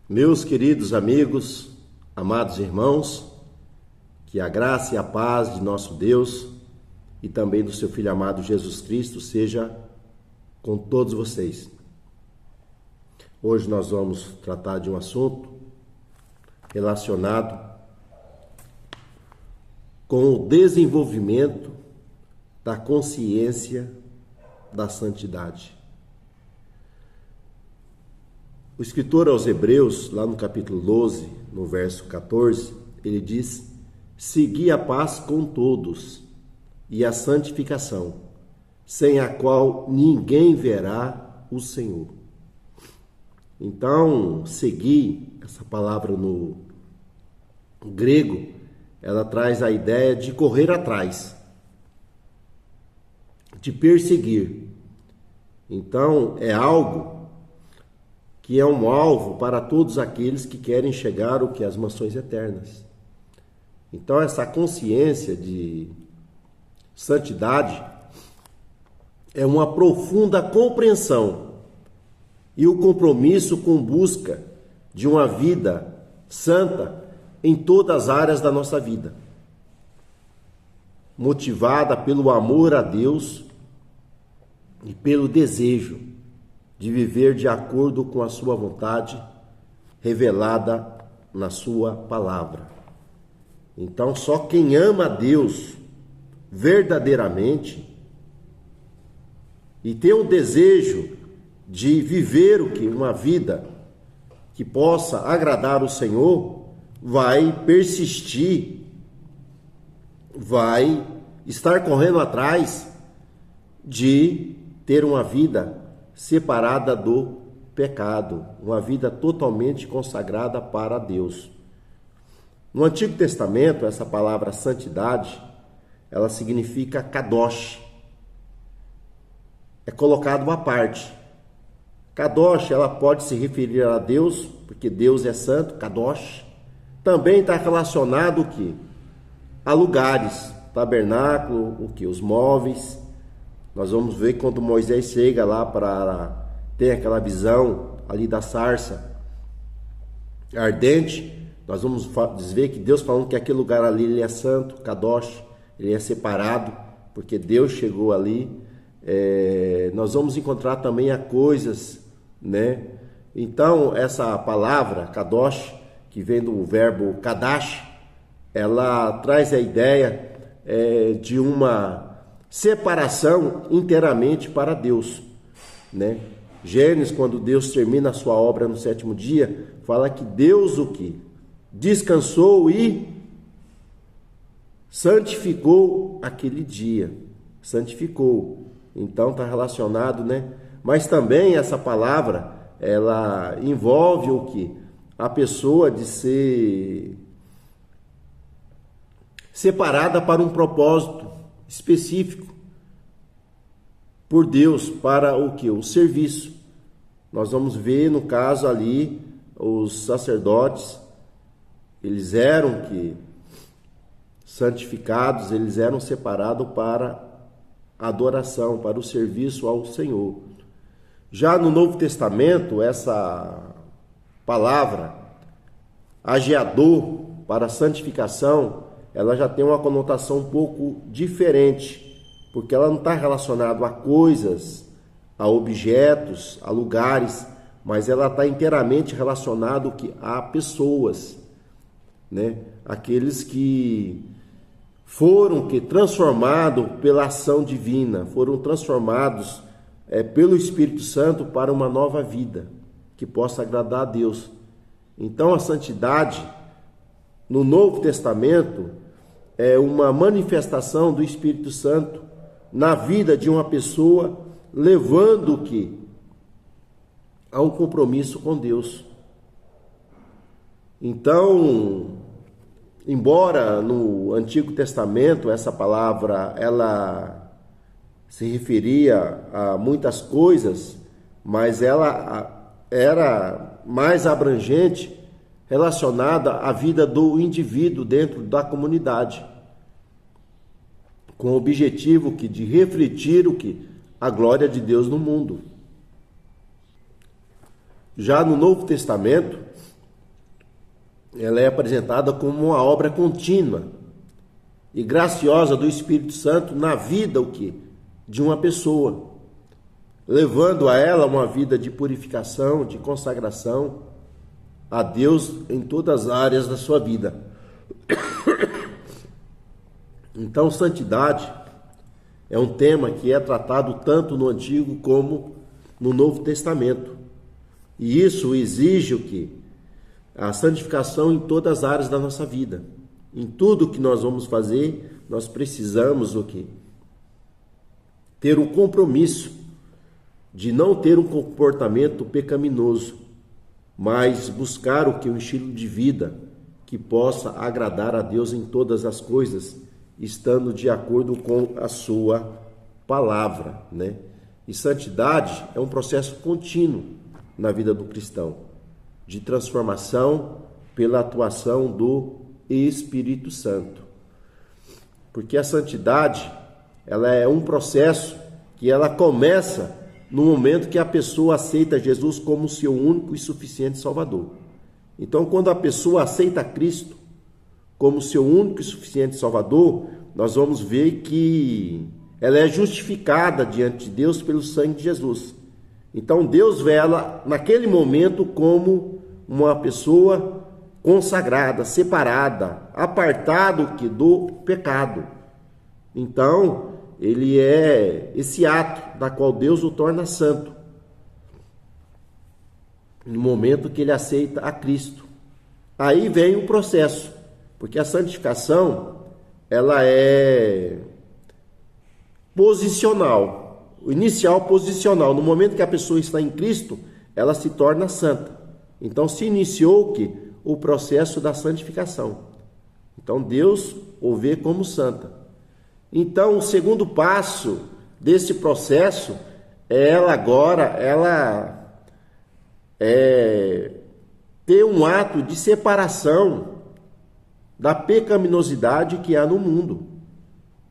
Meus queridos amigos, amados irmãos, que a graça e a paz de nosso Deus e também do seu Filho amado Jesus Cristo seja com todos vocês. Hoje nós vamos tratar de um assunto relacionado com o desenvolvimento da consciência da santidade. O escritor aos Hebreus, lá no capítulo 12, no verso 14, ele diz: segui a paz com todos e a santificação, sem a qual ninguém verá o Senhor. Então, seguir, essa palavra no grego, ela traz a ideia de correr atrás, de perseguir. Então, é algo que é um alvo para todos aqueles que querem chegar ao que as mansões eternas. Então, essa consciência de santidade é uma profunda compreensão e o compromisso com busca de uma vida santa em todas as áreas da nossa vida, motivada pelo amor a Deus e pelo desejo de viver de acordo com a sua vontade revelada na sua palavra. Então, só quem ama a Deus verdadeiramente e tem o desejo de viver uma vida que possa agradar o Senhor, vai persistir, vai estar correndo atrás de ter uma vida separada do pecado, uma vida totalmente consagrada para Deus. No Antigo Testamento, essa palavra santidade, ela significa kadosh. É colocado à parte. Kadosh, ela pode se referir a Deus, porque Deus é santo, kadosh. Também está relacionado o quê? A lugares, tabernáculo, o quê? Os móveis. Nós vamos ver quando Moisés chega lá para ter aquela visão ali da sarça ardente. Nós vamos ver que Deus falando que aquele lugar ali ele é santo, kadosh, ele é separado, porque Deus chegou ali. Nós vamos encontrar também a coisas, né? Então, essa palavra kadosh, que vem do verbo kadash, ela traz a ideia de uma separação inteiramente para Deus, né? Gênesis, quando Deus termina a sua obra no sétimo dia, fala que Deus o que? Descansou e santificou aquele dia. Santificou. Então está relacionado, né? Mas também essa palavra, ela envolve o que? A pessoa de ser separada para um propósito específico por Deus, para o que? O serviço. Nós vamos ver no caso ali, os sacerdotes, eles eram que santificados, eles eram separados para a adoração, para o serviço ao Senhor. Já no Novo Testamento, essa palavra, ageador, para santificação, ela já tem uma conotação um pouco diferente, porque ela não está relacionada a coisas, a objetos, a lugares, mas ela está inteiramente relacionada a pessoas, né? Aqueles que foram transformados pela ação divina, foram transformados pelo Espírito Santo para uma nova vida, que possa agradar a Deus. Então a santidade no Novo Testamento é uma manifestação do Espírito Santo na vida de uma pessoa, levando o que? A um compromisso com Deus. Então, embora no Antigo Testamento essa palavra ela se referia a muitas coisas, mas ela era mais abrangente, relacionada à vida do indivíduo dentro da comunidade, com o objetivo de refletir a glória de Deus no mundo. Já no Novo Testamento, ela é apresentada como uma obra contínua e graciosa do Espírito Santo na vida de uma pessoa, levando a ela uma vida de purificação, de consagração a Deus em todas as áreas da sua vida. Então, santidade é um tema que é tratado tanto no Antigo como no Novo Testamento. E isso exige a santificação em todas as áreas da nossa vida. Em tudo que nós vamos fazer, nós precisamos ter um compromisso de não ter um comportamento pecaminoso, mas buscar um estilo de vida que possa agradar a Deus em todas as coisas, estando de acordo com a sua palavra, né? E santidade é um processo contínuo na vida do cristão, de transformação pela atuação do Espírito Santo. Porque a santidade, ela é um processo que ela começa no momento que a pessoa aceita Jesus como seu único e suficiente Salvador. Então, quando a pessoa aceita Cristo como seu único e suficiente Salvador, nós vamos ver que ela é justificada diante de Deus pelo sangue de Jesus. Então, Deus vê ela naquele momento como uma pessoa consagrada, separada, apartado do pecado. Então, ele é esse ato da qual Deus o torna santo, no momento que ele aceita a Cristo. Aí vem o processo, porque a santificação, ela é posicional, o inicial posicional. No momento que a pessoa está em Cristo, ela se torna santa. Então se iniciou o processo da santificação. Então Deus o vê como santa. Então o segundo passo desse processo é ela ter um ato de separação da pecaminosidade que há no mundo.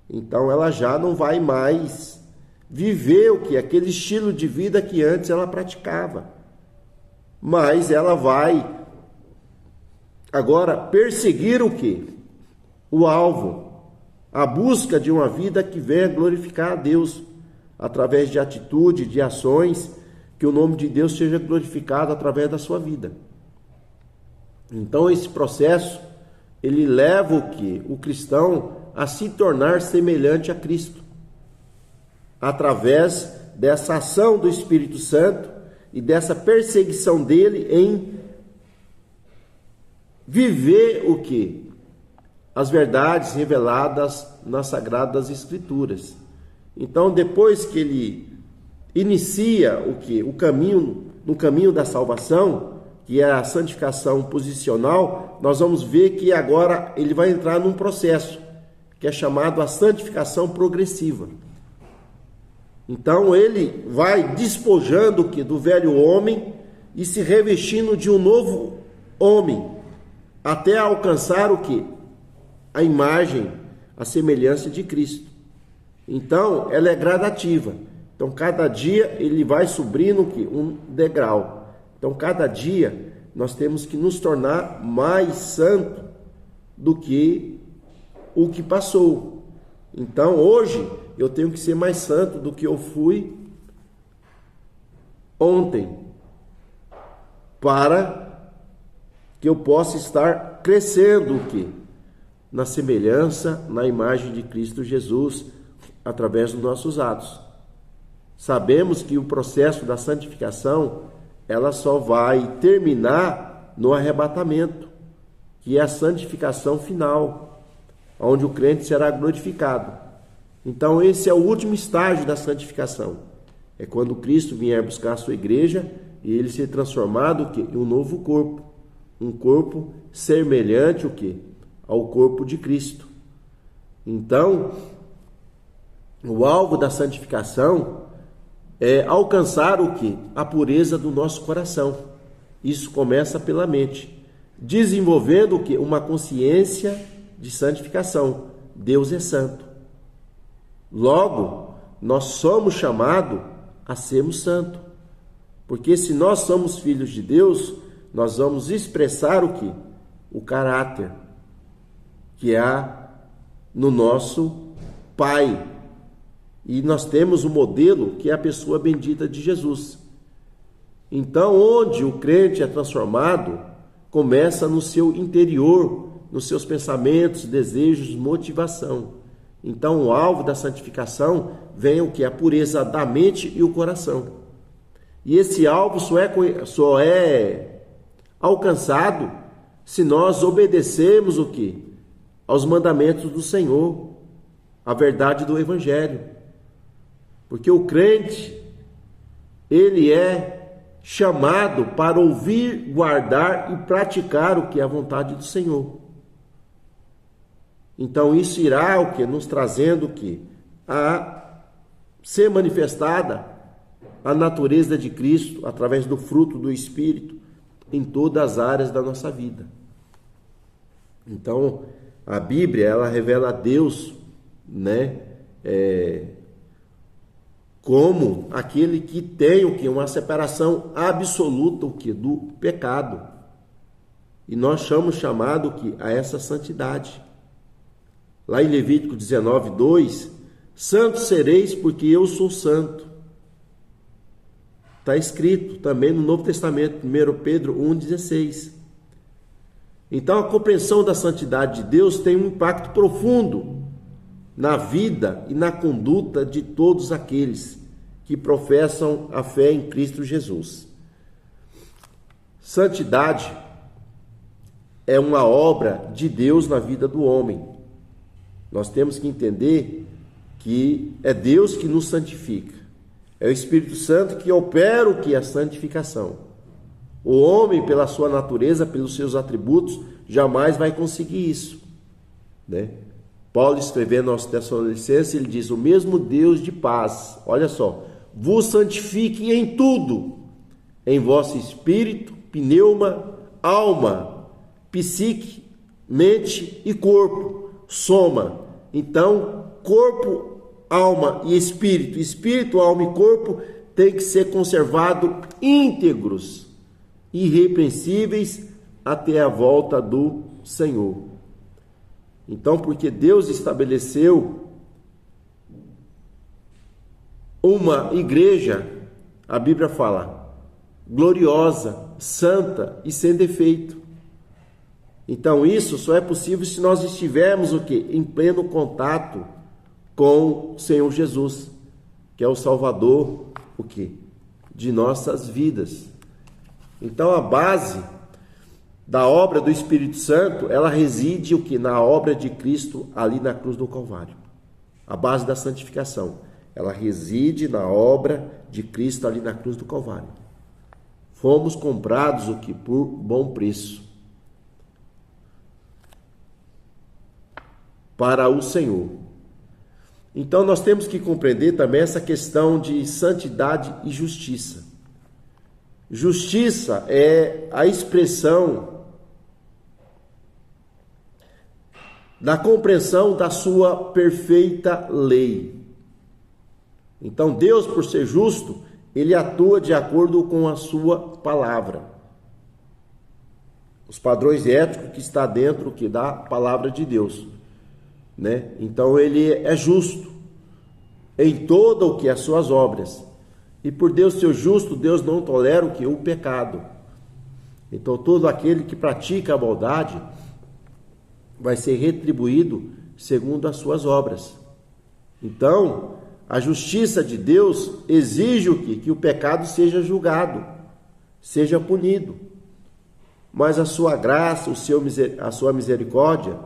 Então ela já não vai mais viver aquele estilo de vida que antes ela praticava, mas ela vai agora perseguir o alvo, a busca de uma vida que venha glorificar a Deus através de atitude, de ações, que o nome de Deus seja glorificado através da sua vida. Então esse processo ele leva o cristão a se tornar semelhante a Cristo, através dessa ação do Espírito Santo e dessa perseguição dele em viver as verdades reveladas nas Sagradas Escrituras. Então, depois que ele inicia o caminho, no caminho da salvação, que é a santificação posicional, nós vamos ver que agora ele vai entrar num processo que é chamado a santificação progressiva. Então ele vai despojando do velho homem e se revestindo de um novo homem, até alcançar a imagem, a semelhança de Cristo. Então ela é gradativa. Então cada dia ele vai subindo um degrau. Então cada dia nós temos que nos tornar mais santo do que o que passou. Então hoje eu tenho que ser mais santo do que eu fui ontem, para que eu possa estar crescendo na semelhança, na imagem de Cristo Jesus, através dos nossos atos. Sabemos que o processo da santificação, ela só vai terminar no arrebatamento, que é a santificação final, onde o crente será glorificado. Então esse é o último estágio da santificação. É quando Cristo vier buscar a sua igreja e ele ser transformado em um novo corpo. Um corpo semelhante ao corpo de Cristo. Então, o alvo da santificação é alcançar a pureza do nosso coração. Isso começa pela mente, desenvolvendo uma consciência de santificação. Deus é santo. Logo, nós somos chamados a sermos santos. Porque se nós somos filhos de Deus, nós vamos expressar o caráter que há no nosso Pai. E nós temos o modelo que é a pessoa bendita de Jesus. Então, onde o crente é transformado, começa no seu interior, nos seus pensamentos, desejos, motivação. Então, o alvo da santificação vem o que? A pureza da mente e o coração. E esse alvo só é alcançado se nós obedecermos o que? Aos mandamentos do Senhor, a verdade do Evangelho. Porque o crente, ele é chamado para ouvir, guardar e praticar o que é a vontade do Senhor. Então isso irá o que? Nos trazendo o que? A ser manifestada a natureza de Cristo através do fruto do Espírito em todas as áreas da nossa vida. Então a Bíblia, ela revela a Deus, né? Como aquele que tem o que? Uma separação absoluta o que? Do pecado. E nós somos chamados o que? A essa santidade. Lá em Levítico 19:2, santos sereis porque eu sou santo. Está escrito também no Novo Testamento, 1 Pedro 1,16. Então a compreensão da santidade de Deus tem um impacto profundo na vida e na conduta de todos aqueles que professam a fé em Cristo Jesus. Santidade é uma obra de Deus na vida do homem. Nós temos que entender que é Deus que nos santifica. É o Espírito Santo que opera o que é a santificação. O homem, pela sua natureza, pelos seus atributos, jamais vai conseguir isso, né? Paulo, escrevendo aos Tessalonicenses, ele diz: o mesmo Deus de paz, olha só, vos santifique em tudo, em vosso espírito, pneuma, alma, psique, mente e corpo, soma. Então, corpo, alma e espírito, espírito, alma e corpo tem que ser conservado íntegros, irrepreensíveis até a volta do Senhor. Então, porque Deus estabeleceu uma igreja, a Bíblia fala, gloriosa, santa e sem defeito. Então, isso só é possível se nós estivermos o quê? Em pleno contato com o Senhor Jesus, que é o Salvador, o quê? De nossas vidas. Então, a base da obra do Espírito Santo, ela reside o que? Na obra de Cristo ali na cruz do Calvário. A base da santificação, ela reside na obra de Cristo ali na cruz do Calvário. Fomos comprados o que? Por bom preço para o Senhor. Então nós temos que compreender também essa questão de santidade e justiça. Justiça é a expressão da compreensão da sua perfeita lei. Então Deus, por ser justo, ele atua de acordo com a sua palavra. Os padrões éticos que está dentro que da palavra de Deus, né? Então ele é justo em todo o que as suas obras. E por Deus ser justo, Deus não tolera o que? O pecado. Então todo aquele que pratica a maldade vai ser retribuído segundo as suas obras. Então, a justiça de Deus exige o quê? Que o pecado seja julgado, seja punido. Mas a sua graça, a sua misericórdia,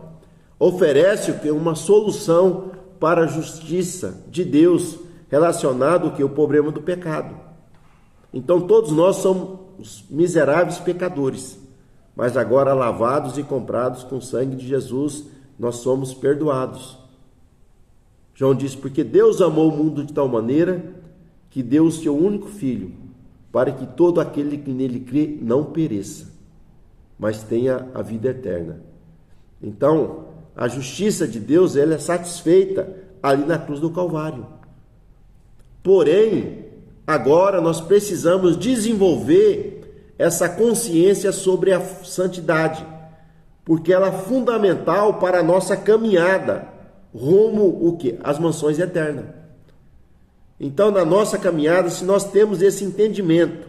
oferece o quê? Uma solução para a justiça de Deus, relacionado ao que? O problema do pecado. Então todos nós somos miseráveis pecadores, mas agora lavados e comprados com o sangue de Jesus, nós somos perdoados. João diz: porque Deus amou o mundo de tal maneira que deu o seu único Filho, para que todo aquele que nele crê não pereça, mas tenha a vida eterna. Então, a justiça de Deus, ela é satisfeita ali na cruz do Calvário. Porém, agora nós precisamos desenvolver essa consciência sobre a santidade, porque ela é fundamental para a nossa caminhada rumo o quê? As mansões eternas. Então, na nossa caminhada, se nós temos esse entendimento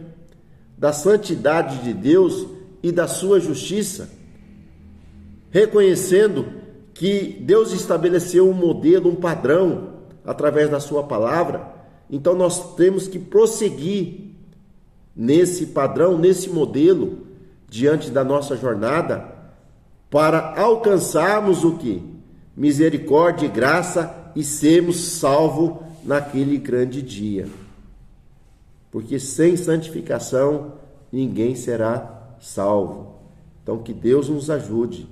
da santidade de Deus e da sua justiça, reconhecendo que Deus estabeleceu um modelo, um padrão, através da sua palavra, então nós temos que prosseguir nesse padrão, nesse modelo, diante da nossa jornada, para alcançarmos o que? Misericórdia e graça e sermos salvos naquele grande dia. Porque sem santificação ninguém será salvo. Então que Deus nos ajude,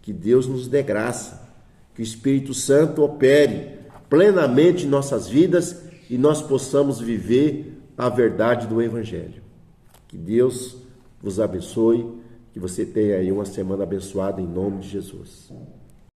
que Deus nos dê graça, que o Espírito Santo opere plenamente em nossas vidas e nós possamos viver a verdade do Evangelho. Que Deus vos abençoe, que você tenha aí uma semana abençoada em nome de Jesus.